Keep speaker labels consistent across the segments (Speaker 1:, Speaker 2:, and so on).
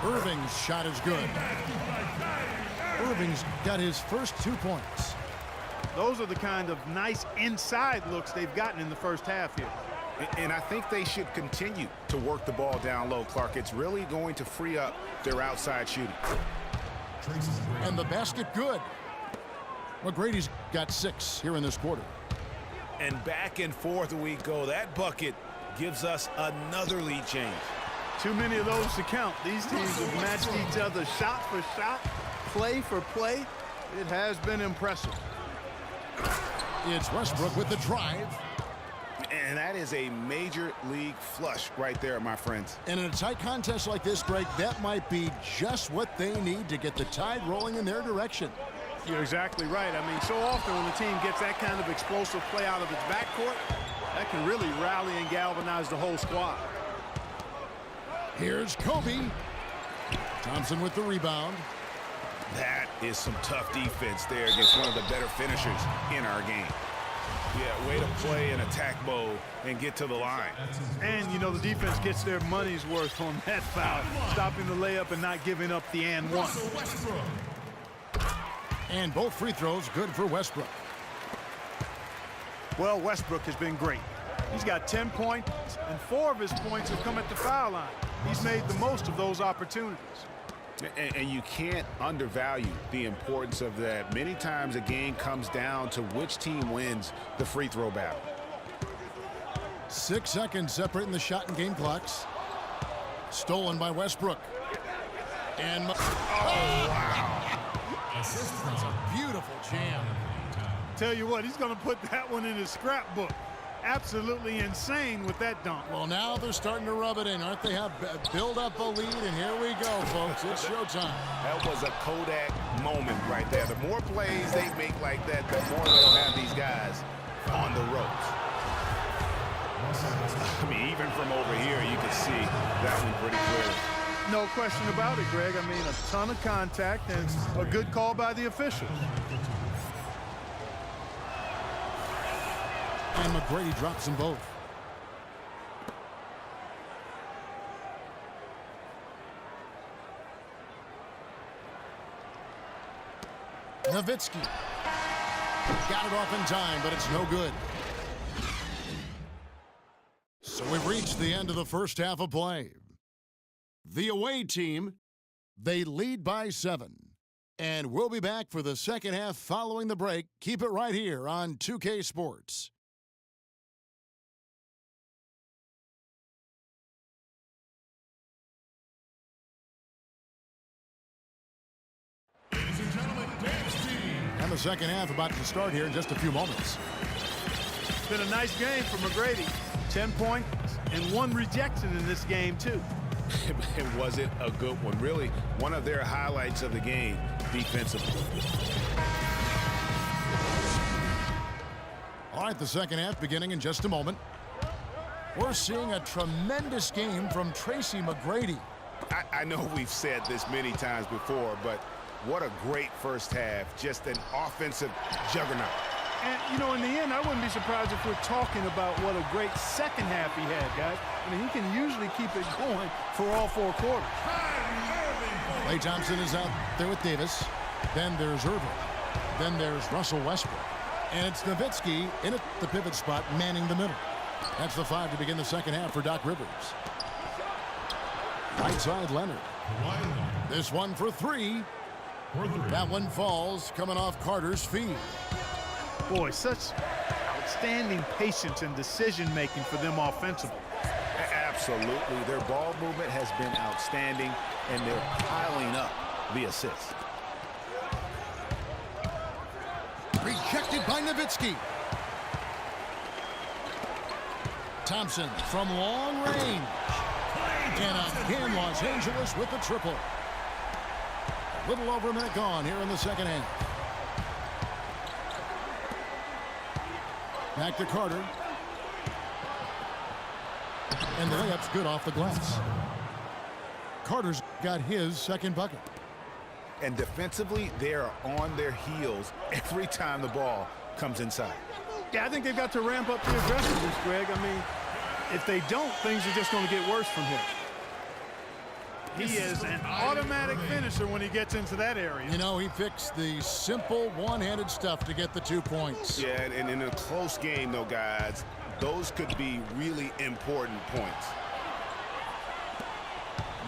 Speaker 1: Irving's shot is good. Irving's got his first 2 points.
Speaker 2: Those are the kind of nice inside looks they've gotten in the first half here.
Speaker 3: And I think they should continue to work the ball down low, Clark. It's really going to free up their outside shooting.
Speaker 1: And the basket good. McGrady's got 6 here in this quarter.
Speaker 3: And back and forth we go. That bucket gives us another lead change.
Speaker 2: Too many of those to count. These teams have matched each other shot for shot, play for play. It has been impressive.
Speaker 1: It's Westbrook with the drive.
Speaker 3: And that is a major league flush right there, my friends.
Speaker 1: And in a tight contest like this, Greg, that might be just what they need to get the tide rolling in their direction.
Speaker 2: You're exactly right. I mean, so often when the team gets that kind of explosive play out of its backcourt, that can really rally and galvanize the whole squad.
Speaker 1: Here's Kobe. Thompson with the rebound.
Speaker 3: That is some tough defense there against one of the better finishers in our game. Yeah, way to play in attack mode and get to the line.
Speaker 2: And, you know, the defense gets their money's worth on that foul, stopping the layup and not giving up the and one.
Speaker 1: And both free throws good for Westbrook.
Speaker 2: Well, Westbrook has been great. He's got 10 points, and 4 of his points have come at the foul line. He's made the most of those opportunities.
Speaker 3: And you can't undervalue the importance of that. Many times a game comes down to which team wins the free throw battle.
Speaker 1: 6 seconds separating the shot and game clocks. Stolen by Westbrook. And that's a beautiful jam.
Speaker 2: Tell you what, he's going to put that one in his scrapbook. Absolutely insane with that dunk.
Speaker 1: Well, now they're starting to rub it in, aren't they? Have build up a lead, and here we go, folks. It's showtime.
Speaker 3: That was a Kodak moment right there. The more plays they make like that, the more they'll have these guys on the ropes. I mean, even from over here, you can see that one pretty clearly.
Speaker 2: No question about it, Greg. I mean, a ton of contact and a good call by the officials.
Speaker 1: And McGrady drops them both. Nowitzki. Got it off in time, but it's no good. So we've reached the end of the first half of play. The away team, they lead by 7. And we'll be back for the second half following the break. Keep it right here on 2K Sports. And the second half about to start here in just a few moments.
Speaker 2: It's been a nice game for McGrady. 10 points and 1 rejection in this game, too.
Speaker 3: And was it a good one? Really, one of their highlights of the game defensively.
Speaker 1: All right, the second half beginning in just a moment. We're seeing a tremendous game from Tracy McGrady.
Speaker 3: I know we've said this many times before, but what a great first half. Just an offensive juggernaut.
Speaker 2: And, you know, in the end, I wouldn't be surprised if we're talking about what a great second half he had, guys. I mean, he can usually keep it going for all 4 quarters.
Speaker 1: Klay Thompson is out there with Davis. Then there's Irving. Then there's Russell Westbrook. And it's Nowitzki in at the pivot spot, manning the middle. That's the 5 to begin the second half for Doc Rivers. Right side, Leonard. This one for 3. That one falls, coming off Carter's feed.
Speaker 2: Boy, such outstanding patience and decision-making for them offensively.
Speaker 3: Absolutely. Their ball movement has been outstanding, and they're piling up the assists.
Speaker 1: Rejected by Nowitzki. Thompson from long range. And again, Los Angeles with the triple. A little over a minute gone here in the second half. Back to Carter. And the layup's good off the glass. Carter's got his second bucket.
Speaker 3: And defensively, they are on their heels every time the ball comes inside.
Speaker 2: Yeah, I think they've got to ramp up the aggressiveness, Greg. I mean, if they don't, things are just going to get worse from here. He is an automatic finisher when he gets into that area.
Speaker 1: You know, he picks the simple one-handed stuff to get the 2 points.
Speaker 3: Yeah, and in a close game, though, guys, those could be really important points.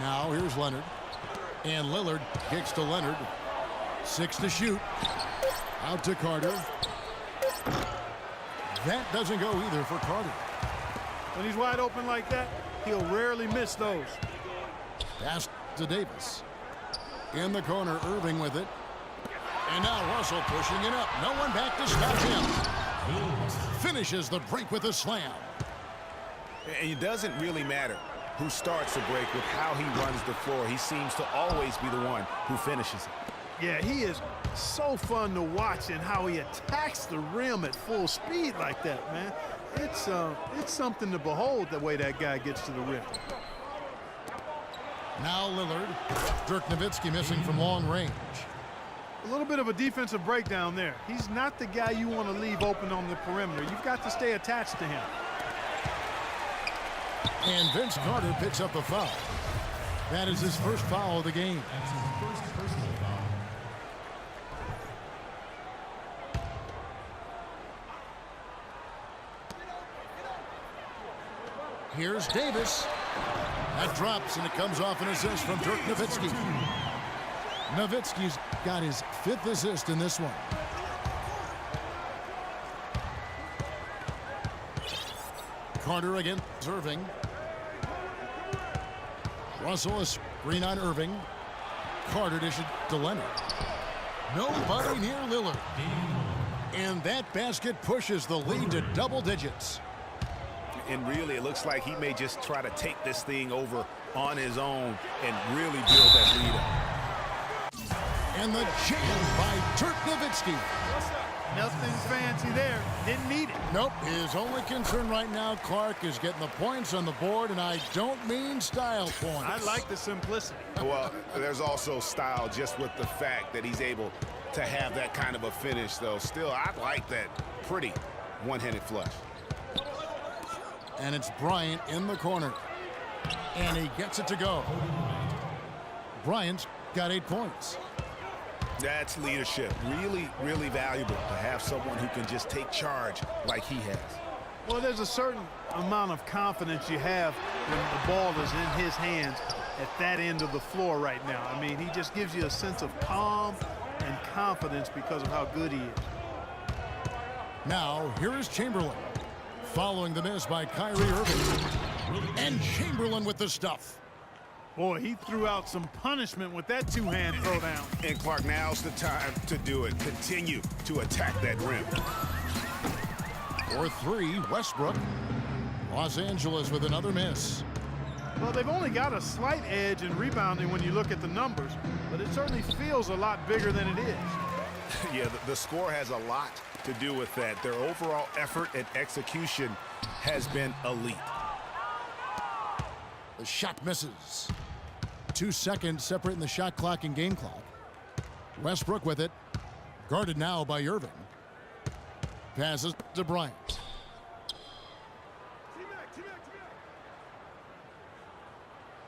Speaker 1: Now here's Leonard. And Lillard kicks to Leonard. 6 to shoot. Out to Carter. That doesn't go either for Carter.
Speaker 2: When he's wide open like that, he'll rarely miss those.
Speaker 1: Pass to Davis. In the corner, Irving with it. And now Russell pushing it up. No one back to stop him. Finishes the break with a slam.
Speaker 3: And it doesn't really matter who starts the break with how he runs the floor. He seems to always be the one who finishes it.
Speaker 2: Yeah, he is so fun to watch and how he attacks the rim at full speed like that, man. It's something to behold the way that guy gets to the rim.
Speaker 1: Now Lillard. Dirk Nowitzki missing from long range.
Speaker 2: A little bit of a defensive breakdown there. He's not the guy you want to leave open on the perimeter. You've got to stay attached to him.
Speaker 1: And Vince Carter picks up a foul. That is his first foul of the game.
Speaker 4: That's his first personal foul.
Speaker 1: Here's Davis. That drops, and it comes off an assist from Dirk Nowitzki. Nowitzki's got his 5th assist in this one. Carter against Irving. Russell is screen on Irving. Carter dishes to Leonard. Nobody near Lillard. And that basket pushes the lead to double digits.
Speaker 3: And really, it looks like he may just try to take this thing over on his own and really build that lead up.
Speaker 1: And the jam by Dirk Nowitzki.
Speaker 2: Nothing fancy there. Didn't need it.
Speaker 1: Nope. His only concern right now, Clark, is getting the points on the board, and I don't mean style points.
Speaker 2: I like the simplicity.
Speaker 3: Well, there's also style just with the fact that he's able to have that kind of a finish, though. Still, I like that pretty one-handed flush.
Speaker 1: And it's Bryant in the corner. And he gets it to go. Bryant's got 8 points.
Speaker 3: That's leadership. Really, really valuable to have someone who can just take charge like he has.
Speaker 2: Well, there's a certain amount of confidence you have when the ball is in his hands at that end of the floor right now. I mean, he just gives you a sense of calm and confidence because of how good he is.
Speaker 1: Now, here is Chamberlain. Following the miss by Kyrie Irving. And Chamberlain with the stuff.
Speaker 2: Boy, he threw out some punishment with that two-hand throwdown.
Speaker 3: And Clark, now's the time to do it. Continue to attack that rim.
Speaker 1: For 3, Westbrook. Los Angeles with another miss.
Speaker 2: Well, they've only got a slight edge in rebounding when you look at the numbers, but it certainly feels a lot bigger than it is.
Speaker 3: Yeah, the score has a lot to do with that. Their overall effort and execution has been elite.
Speaker 1: The shot misses. 2 seconds separating the shot clock and game clock. Westbrook with it. Guarded now by Irving. Passes to Bryant.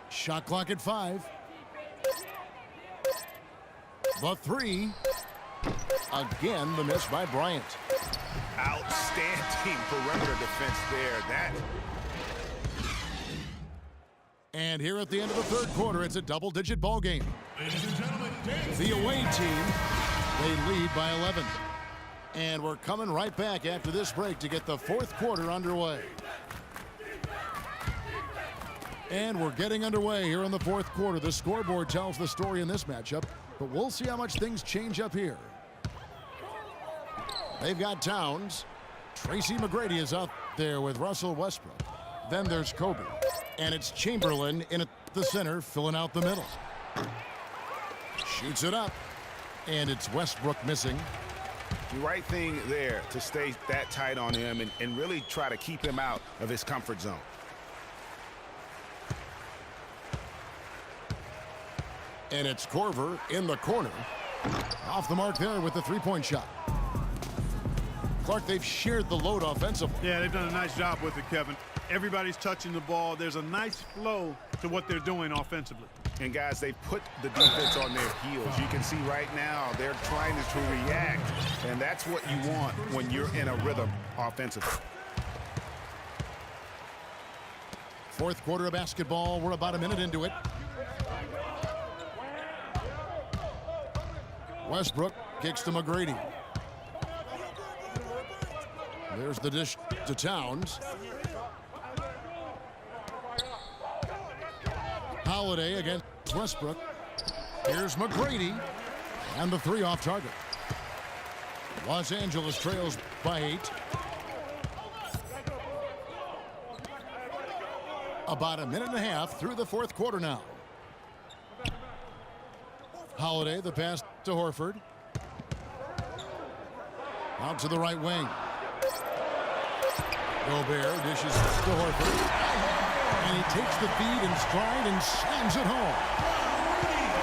Speaker 1: Shot clock at 5. The 3. Again, the miss by Bryant.
Speaker 3: Outstanding perimeter defense there.
Speaker 1: And here at the end of the 3rd quarter, it's a double-digit ball game. The away team, they lead by 11. And we're coming right back after this break to get the 4th quarter underway. And we're getting underway here in the 4th quarter. The scoreboard tells the story in this matchup, but we'll see how much things change up here. They've got Towns. Tracy McGrady is out there with Russell Westbrook. Then there's Kobe. And it's Chamberlain in at the center, filling out the middle. Shoots it up. And it's Westbrook missing.
Speaker 3: The right thing there to stay that tight on him and really try to keep him out of his comfort zone.
Speaker 1: And it's Korver in the corner. Off the mark there with the three-point shot. Clark, they've shared the load offensively.
Speaker 2: Yeah, they've done a nice job with it, Kevin. Everybody's touching the ball. There's a nice flow to what they're doing offensively.
Speaker 3: And guys, they put the defense on their heels. You can see right now they're trying to react, and that's what you want when you're in a rhythm offensively.
Speaker 1: Fourth quarter of basketball. We're about a minute into it. Westbrook kicks to McGrady. There's the dish to Towns. Holiday against Westbrook. Here's McGrady. And the three off target. Los Angeles trails by 8. About a minute and a half through the fourth quarter now. Holiday, the pass to Horford. Out to the right wing. Gobert dishes to Horford. And he takes the feed in stride and slams it home.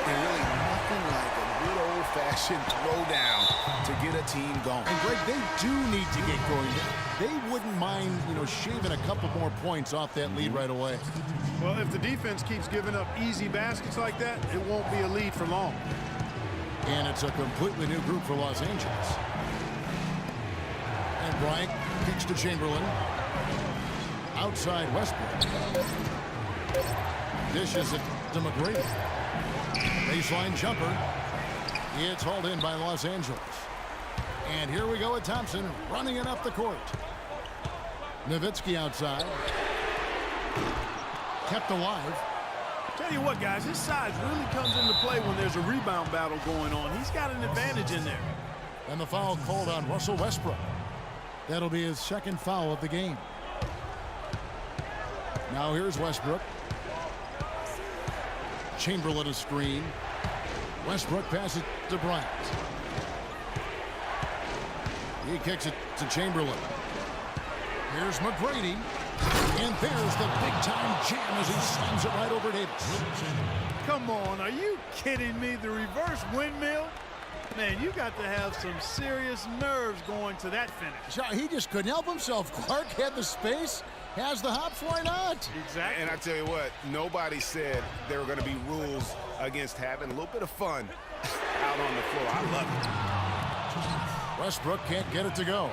Speaker 3: And really nothing like a good old-fashioned throwdown to get a team going.
Speaker 1: And Greg, they do need to get going. They wouldn't mind, shaving a couple more points off that lead right away.
Speaker 2: Well, if the defense keeps giving up easy baskets like that, it won't be a lead for long.
Speaker 1: And it's a completely new group for Los Angeles. And Bryant kicks to Chamberlain. Outside Westbrook. Dishes it to McGrady. Baseline jumper. It's hauled in by Los Angeles. And here we go with Thompson running it up the court. Nowitzki outside. Kept alive.
Speaker 2: Tell you what, guys, his size really comes into play when there's a rebound battle going on. He's got an advantage in there.
Speaker 1: And the foul called on Russell Westbrook. That'll be his second foul of the game. Now here's Westbrook. Chamberlain a screen. Westbrook passes to Bryant. He kicks it to Chamberlain. Here's McGrady. And there's the big-time jam as he slams it right over Davis.
Speaker 2: Come on, are you kidding me? The reverse windmill? Man, you got to have some serious nerves going to that finish.
Speaker 1: He just couldn't help himself. Clark had the space, has the hops, why not?
Speaker 2: Exactly.
Speaker 3: And I tell you what, nobody said there were going to be rules against having a little bit of fun out on the floor. I love it.
Speaker 1: Westbrook can't get it to go.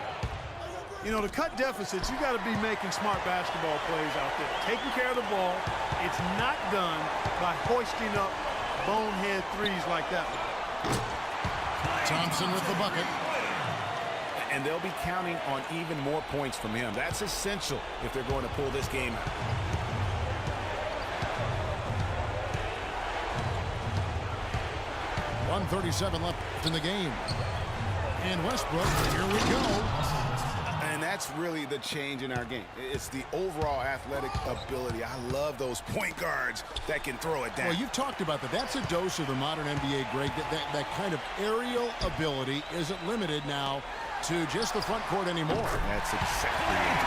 Speaker 2: To cut deficits, you got to be making smart basketball plays out there. Taking care of the ball. It's not done by hoisting up bonehead threes like that one.
Speaker 1: Thompson with the bucket.
Speaker 3: And they'll be counting on even more points from him. That's essential if they're going to pull this game out.
Speaker 1: .137 left in the game. And Westbrook, here we go.
Speaker 3: And that's really the change in our game. It's the overall athletic ability. I love those point guards that can throw it down.
Speaker 1: Well, you've talked about that. That's a dose of the modern NBA, Greg. That kind of aerial ability isn't limited now to just the front court anymore.
Speaker 3: That's exactly it.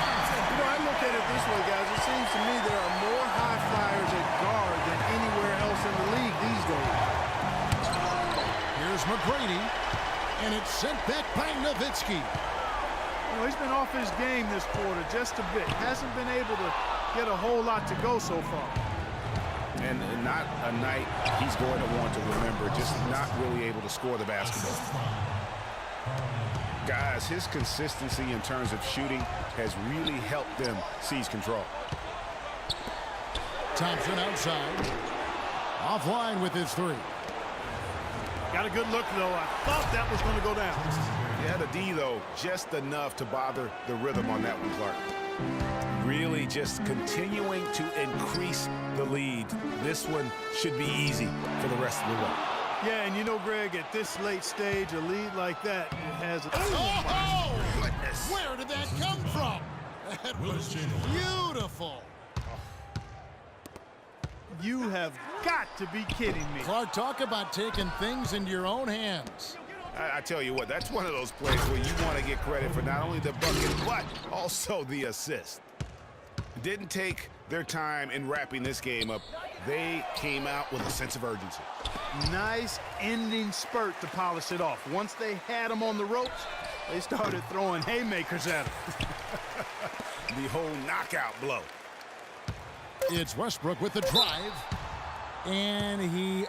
Speaker 2: I look at it this way, guys. It seems to me there are more high flyers at guard than anywhere else in the league these days.
Speaker 1: Here's McGrady, and it's sent back by Nowitzki.
Speaker 2: He's been off his game this quarter just a bit. Hasn't been able to get a whole lot to go so far.
Speaker 3: And not a night he's going to want to remember, just not really able to score the basketball. Guys, his consistency in terms of shooting has really helped them seize control.
Speaker 1: Thompson outside. Offline with his three.
Speaker 2: Got a good look, though. I thought that was going to go down.
Speaker 3: Yeah, the D, though, just enough to bother the rhythm on that one, Clark. Really just continuing to increase the lead. This one should be easy for the rest of the way.
Speaker 2: Yeah, and Greg, at this late stage, a lead like that, it has...
Speaker 1: Oh, my goodness! Where did that come from? That was beautiful.
Speaker 2: You have got to be kidding me.
Speaker 1: Clark, talk about taking things into your own hands.
Speaker 3: I tell you what, that's one of those plays where you want to get credit for not only the bucket, but also the assist. Didn't take their time in wrapping this game up. They came out with a sense of urgency.
Speaker 2: Nice ending spurt to polish it off. Once they had him on the ropes, they started throwing haymakers at him.
Speaker 3: The whole knockout blow.
Speaker 1: It's Westbrook with the drive. And he